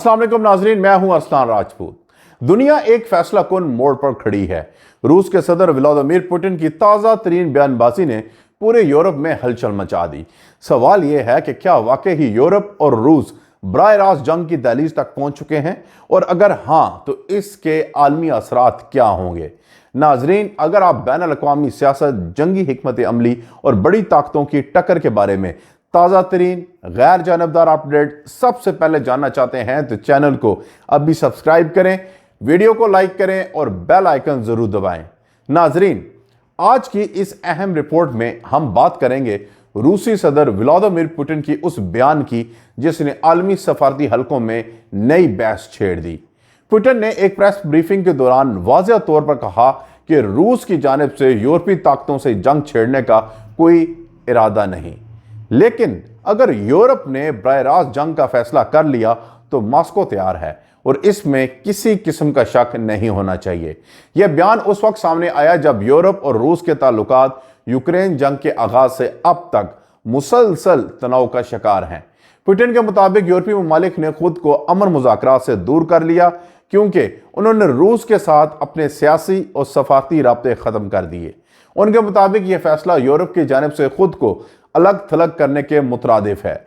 अस्सलाम वालेकुम नाजरीन, मैं हूं अरसलान राजपूत। दुनिया एक फैसला कुन मोड़ पर खड़ी है। रूस के सदर व्लादिमीर पुतिन की ताज़ा तरीन बयानबाजी ने पूरे यूरोप में हलचल मचा दी। सवाल यह है कि क्या वाकई ही यूरोप और रूस बराह रास्त जंग की दहलीज तक पहुंच चुके हैं, और अगर हाँ तो इसके आलमी असरात क्या होंगे। नाजरीन, अगर आप बैन अल-अक़वामी सियासत, जंगी हिकमत अमली और बड़ी ताकतों की टक्कर के बारे में ताज़ा तरीन गैर जानबदार अपडेट सबसे पहले जानना चाहते हैं तो चैनल को अभी सब्सक्राइब करें, वीडियो को लाइक करें और बेल आइकन जरूर दबाएं। नाजरीन, आज की इस अहम रिपोर्ट में हम बात करेंगे रूसी सदर व्लादिमीर पुतिन की उस बयान की जिसने आलमी सफारती हलकों में नई बहस छेड़ दी। पुतिन ने एक प्रेस ब्रीफिंग के दौरान वाज़ेह तौर पर कहा कि रूस की जानिब से यूरोपीय ताकतों से जंग छेड़ने का कोई इरादा नहीं, लेकिन अगर यूरोप ने बराह रास्त जंग का फैसला कर लिया तो मॉस्को तैयार है और इसमें किसी किस्म का शक नहीं होना चाहिए। यह बयान उस वक्त सामने आया जब यूरोप और रूस के ताल्लुकात यूक्रेन जंग के आगाज से अब तक मुसलसल तनाव का शिकार हैं। पुतिन के मुताबिक यूरोपीय ममालिक ने खुद को अमन मुज़ाकरात से दूर कर लिया क्योंकि उन्होंने रूस के साथ अपने सियासी और सफारती राब्ते ख़त्म कर दिए। उनके मुताबिक यह फैसला यूरोप की जानिब से खुद को अलग थलग करने के मुतरादिफ है,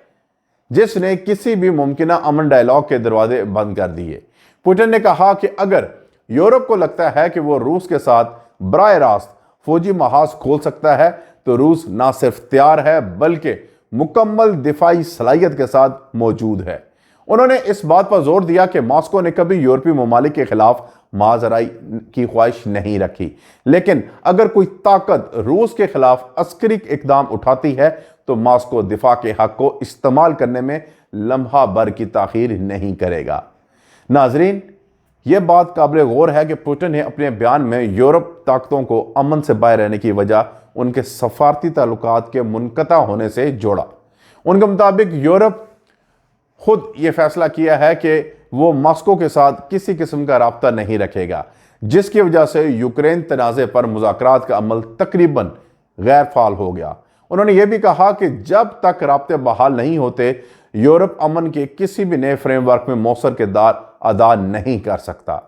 जिसने किसी भी मुमकिन अमन डायलॉग के दरवाजे बंद कर दिए। पुतिन ने कहा कि अगर यूरोप को लगता है कि वो रूस के साथ बराह रास्त फौजी महाज खोल सकता है तो रूस ना सिर्फ तैयार है बल्कि मुकम्मल दिफाई सलाहियत के साथ मौजूद है। उन्होंने इस बात पर जोर दिया कि मॉस्को ने कभी यूरोपीय ममालिक के खिलाफ माजराई की ख्वाहिश नहीं रखी, लेकिन अगर कोई ताकत रूस के खिलाफ अस्करी इकदाम उठाती है तो मॉस्को दिफा के हक को इस्तेमाल करने में लम्हा भर की ताखीर नहीं करेगा। नाजरीन, यह बात काबिल गौर है कि पुतिन ने अपने बयान में यूरोप ताकतों को अमन से बाहर रहने की वजह उनके सफारती ताल्लुकात के मुनक़ता होने से जोड़ा। उनके मुताबिक यूरोप खुद ये फैसला किया है कि वो मॉस्को के साथ किसी किस्म का राब्ता नहीं रखेगा, जिसकी वजह से यूक्रेन तनाज़े पर मुज़ाकरात का अमल तकरीबन गैर फाल हो गया। उन्होंने ये भी कहा कि जब तक राब्ते बहाल नहीं होते यूरोप अमन के किसी भी नए फ्रेमवर्क में मौसर किरदार अदा नहीं कर सकता।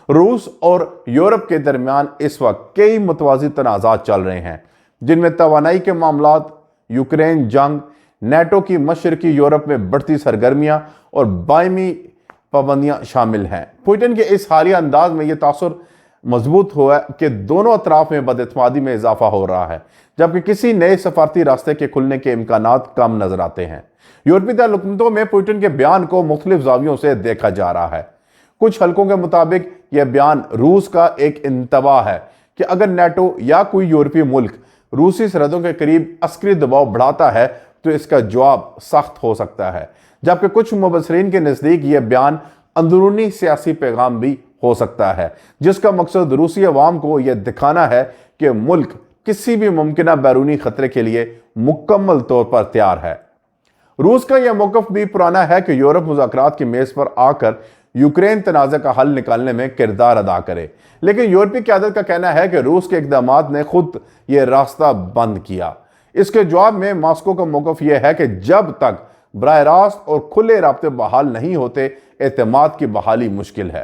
रूस और यूरोप के दरमियान इस वक्त कई मुतवाज़ी तनाज़ात चल रहे हैं, जिनमें तवानाई के मामलात, यूक्रेन जंग, नेटो की मशरकी यूरोप में बढ़ती सरगर्मियां और बायमी पाबंदियां शामिल हैं। पुतिन के इस हालिया अंदाज में यह तासुर मजबूत हुआ कि दोनों अतराफ में बदइत्मादी में इजाफा हो रहा है, जबकि किसी नए सफारती रास्ते के खुलने के इम्कानात कम नजर आते हैं। यूरोपीय ताल्लुकातों में पुतिन के बयान को मुख्तलिफ जावियों से देखा जा रहा है। कुछ हलकों के मुताबिक यह बयान रूस का एक इंतबाह है कि अगर नेटो या कोई यूरोपीय मुल्क रूसी सरहदों के करीब अस्करी दबाव बढ़ाता है तो इसका जवाब सख्त हो सकता है, जबकि कुछ मुबसरीन के नज़दीक यह बयान अंदरूनी सियासी पैगाम भी हो सकता है, जिसका मकसद रूसी अवाम को यह दिखाना है कि मुल्क किसी भी मुमकिन बैरूनी खतरे के लिए मुकम्मल तौर पर तैयार है। रूस का यह मौक़िफ़ भी पुराना है कि यूरोप मुज़ाकरात की मेज़ पर आकर यूक्रेन तनाज़े का हल निकालने में किरदार अदा करे, लेकिन यूरोपीय क़यादत का कहना है कि रूस के इक़दामात ने खुद यह रास्ता बंद किया। इसके जवाब में मॉस्को का मौक़िफ़ यह है कि जब तक बराह रास्त और खुले राब्ते बहाल नहीं होते एतमाद की बहाली मुश्किल है।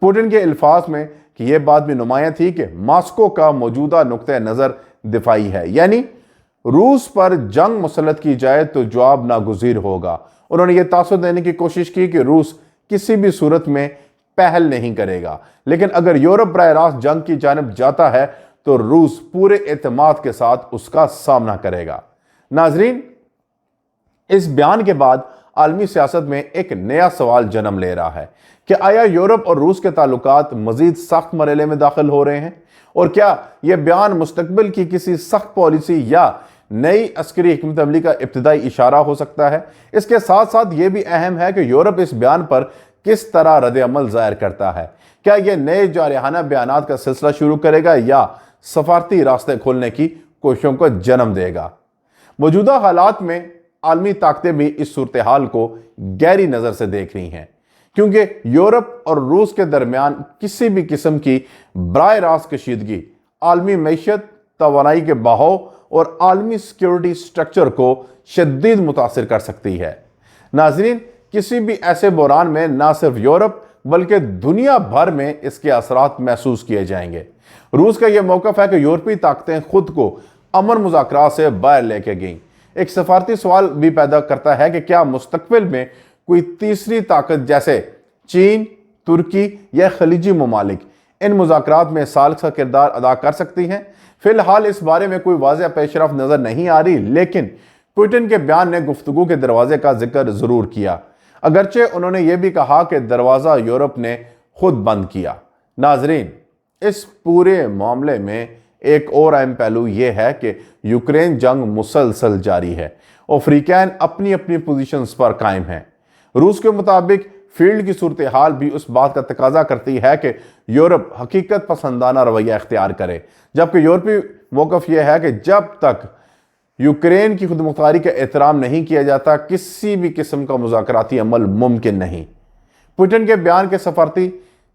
पुतिन के अल्फाज में कि यह बात भी नुमायां थी कि मॉस्को का मौजूदा नुक्ते नज़र दिफाई है, यानी रूस पर जंग मुसल्लत की जाए तो जवाब नागुज़ीर होगा। उन्होंने यह तासुर देने की कोशिश की कि रूस किसी भी सूरत में पहल नहीं करेगा, लेकिन अगर यूरोप बराह रास्त जंग की जानिब जाता है तो रूस पूरे एतमाद के साथ उसका सामना करेगा। नाजरीन, इस बयान के बाद आलमी सियासत में एक नया सवाल जन्म ले रहा है कि आया यूरोप और रूस के ताल्लुकात मजीद सख्त मरहले में दाखिल हो रहे हैं, और क्या यह बयान मुस्तकबिल की किसी सख्त पॉलिसी या नई अस्करी हिकमत अमली का इब्तिदाई इशारा हो सकता है। इसके साथ साथ यह भी अहम है कि यूरोप इस बयान पर किस तरह रद्द अमल जाहिर करता है। क्या यह नए जारहाना बयानात का सिलसिला शुरू करेगा या सफारती रास्ते खोलने की कोशिशों को जन्म देगा। मौजूदा हालात में आलमी ताकतें भी इस सूरत हाल को गहरी नज़र से देख रही हैं, क्योंकि यूरोप और रूस के दरमियान किसी भी किस्म की बराह रास्त कशीदगी आलमी मैशत, तवानाई के बहाव और आलमी सिक्योरिटी स्ट्रक्चर को शदीद मुतासिर कर सकती है। नाजरीन, किसी भी ऐसे बहरान में ना सिर्फ यूरोप बल्कि दुनिया भर में इसके असरात महसूस किए जाएंगे। रूस का यह मौक़िफ़ है कि यूरोपीय ताकतें खुद को अमन मुज़ाकरात से बाहर लेके गईं। एक सफारती सवाल भी पैदा करता है कि क्या मुस्तक़बिल में कोई तीसरी ताकत जैसे चीन, तुर्की या खलीजी ममालिक इन मुज़ाकरात में साल का किरदार अदा कर सकती हैं। फिलहाल इस बारे में कोई वाज़ेह पेशरफ नज़र नहीं आ रही, लेकिन पुतिन के बयान ने गुफ्तगू के दरवाजे का जिक्र ज़रूर किया, अगरचे उन्होंने ये भी कहा कि दरवाज़ा यूरोप ने खुद बंद किया। नाजरीन, इस पूरे मामले में एक और अहम पहलू यह है कि यूक्रेन जंग मुसलसल जारी है और अफ्रीकैन अपनी अपनी पोजीशंस पर कायम हैं। रूस के मुताबिक फील्ड की सूरत हाल भी उस बात का तकाजा करती है कि यूरोप हकीकत पसंदाना रवैया इख्तियार करे, जबकि यूरोपीय मौक़िफ़ यह है कि जब तक यूक्रेन की खुदमुख्तारी का एहतराम नहीं किया जाता किसी भी किस्म का मुज़ाकराती अमल मुमकिन नहीं। पुतिन के बयान के सफारती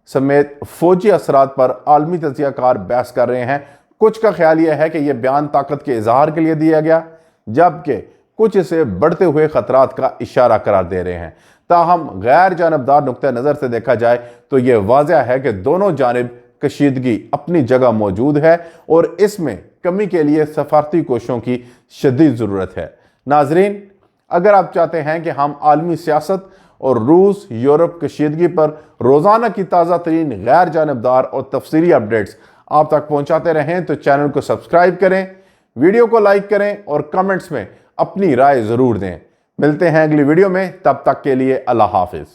समेत फौजी असरात पर आलमी तज्ज़ियाकार बहस कर रहे हैं। कुछ का ख्याल यह है कि यह बयान ताकत के इजहार के लिए दिया गया, जबकि कुछ इसे बढ़ते हुए खतरात का इशारा करार दे रहे हैं। ताहम गैर जानबदार नुक्ते नज़र से देखा जाए तो यह वाज़ह है कि दोनों जानिब कशीदगी अपनी जगह मौजूद है और इसमें कमी के लिए सफारती कोशिशों की शदीद ज़रूरत है। नाजरीन, अगर आप चाहते हैं कि हम आलमी सियासत और रूस यूरोप कशीदगी पर रोज़ाना की ताज़ा तरीन गैर जानबदार और तफसीली अपडेट्स आप तक पहुँचाते रहें तो चैनल को सब्सक्राइब करें, वीडियो को लाइक करें और कमेंट्स में अपनी राय ज़रूर दें। मिलते हैं अगली वीडियो में, तब तक के लिए अल्लाह हाफिज़।